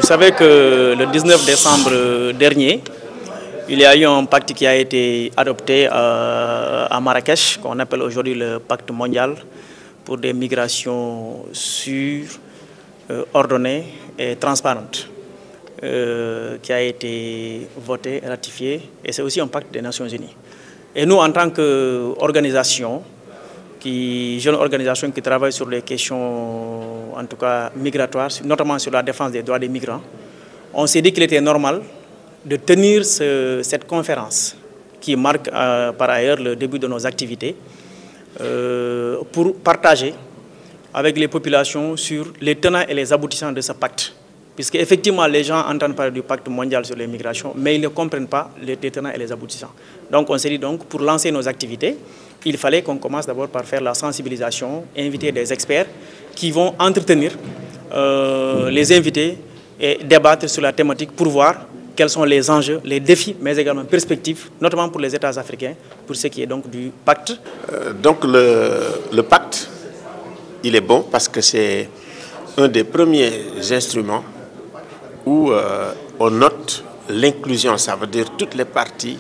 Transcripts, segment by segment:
savez que le 19 décembre dernier, il y a eu un pacte qui a été adopté à Marrakech, qu'on appelle aujourd'hui le pacte mondial pour des migrations sûres, ordonnées et transparentes, qui a été voté, ratifié, et c'est aussi un pacte des Nations Unies. Et nous, en tant qu'organisation, jeune organisation qui travaille sur les questions, en tout cas migratoires, notamment sur la défense des droits des migrants, on s'est dit qu'il était normal de tenir cette conférence qui marque par ailleurs le début de nos activités pour partager avec les populations sur les tenants et les aboutissants de ce pacte. Puisque effectivement les gens entendent parler du pacte mondial sur les migrations, mais ils ne comprennent pas les tenants et les aboutissants. Donc on s'est dit donc pour lancer nos activités, il fallait qu'on commence d'abord par faire la sensibilisation, inviter des experts qui vont entretenir les invités et débattre sur la thématique pour voir quels sont les enjeux, les défis, mais également perspectives, notamment pour les États africains, pour ce qui est donc du pacte. Donc le pacte, il est bon parce que c'est un des premiers instruments où on note l'inclusion, ça veut dire toutes les parties,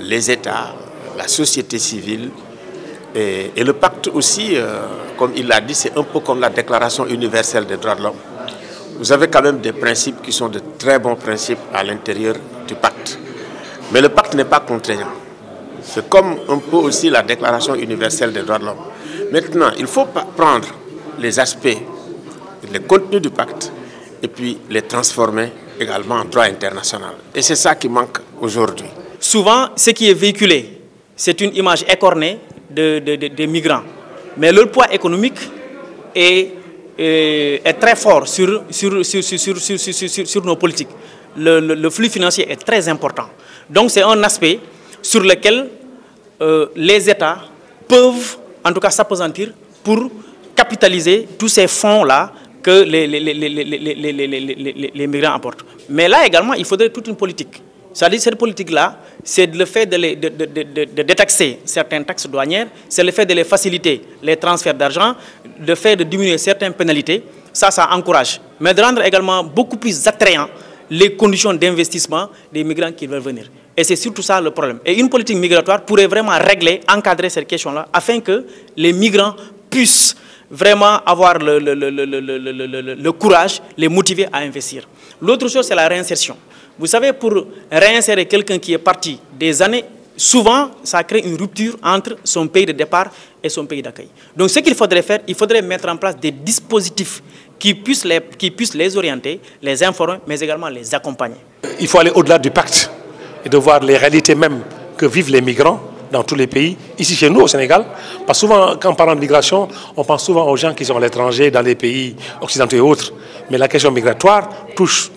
les États, la société civile. Et le pacte aussi, comme il l'a dit, c'est un peu comme la Déclaration universelle des droits de l'homme. Vous avez quand même des principes qui sont de très bons principes à l'intérieur du pacte. Mais le pacte n'est pas contraignant. C'est comme un peu aussi la Déclaration universelle des droits de l'homme. Maintenant, il faut prendre les aspects, les contenus du pacte, et puis les transformer également en droit international. Et c'est ça qui manque aujourd'hui. Souvent, ce qui est véhiculé, c'est une image écornée des migrants. Mais leur poids économique est très fort sur nos politiques. Le flux financier est très important. Donc c'est un aspect sur lequel les États peuvent en tout cas s'appesantir pour capitaliser tous ces fonds-là que les migrants apportent. Mais là également, il faudrait toute une politique. C'est-à-dire cette politique-là, c'est le fait de détaxer certaines taxes douanières, c'est le fait de les faciliter les transferts d'argent, le fait de diminuer certaines pénalités, ça encourage. Mais de rendre également beaucoup plus attrayant les conditions d'investissement des migrants qui veulent venir. Et c'est surtout ça le problème. Et une politique migratoire pourrait vraiment régler, encadrer cette question-là, afin que les migrants puissent vraiment avoir le courage, les motiver à investir. L'autre chose, c'est la réinsertion. Vous savez, pour réinsérer quelqu'un qui est parti des années, souvent, ça crée une rupture entre son pays de départ et son pays d'accueil. Donc, ce qu'il faudrait faire, il faudrait mettre en place des dispositifs qui puissent les orienter, les informer, mais également les accompagner. Il faut aller au-delà du pacte et de voir les réalités même que vivent les migrants dans tous les pays, ici chez nous au Sénégal. Parce que souvent, quand on parle de migration, on pense souvent aux gens qui sont à l'étranger, dans les pays occidentaux et autres. Mais la question migratoire touche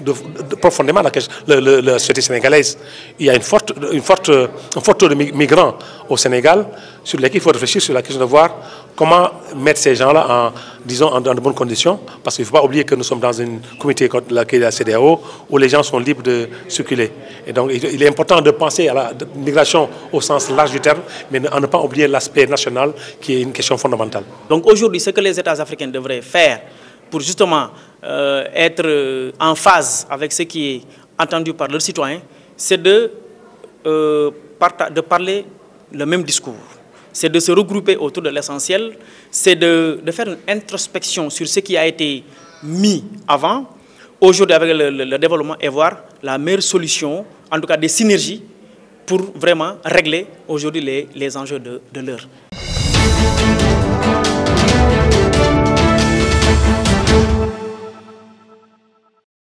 profondément la société sénégalaise. Il y a un fort taux de migrants au Sénégal sur lesquels il faut réfléchir sur la question de voir comment mettre ces gens-là en de bonnes conditions. Parce qu'il ne faut pas oublier que nous sommes dans une communauté comme la CEDEAO où les gens sont libres de circuler. Et donc il est important de penser à la migration au sens large du terme, mais à ne pas oublier l'aspect national qui est une question fondamentale. Donc aujourd'hui, ce que les États africains devraient faire pour justement être en phase avec ce qui est entendu par leurs citoyens, c'est de parler le même discours. C'est de se regrouper autour de l'essentiel, c'est de faire une introspection sur ce qui a été mis avant, aujourd'hui avec le développement, et voir la meilleure solution, en tout cas des synergies, pour vraiment régler aujourd'hui les enjeux de l'heure.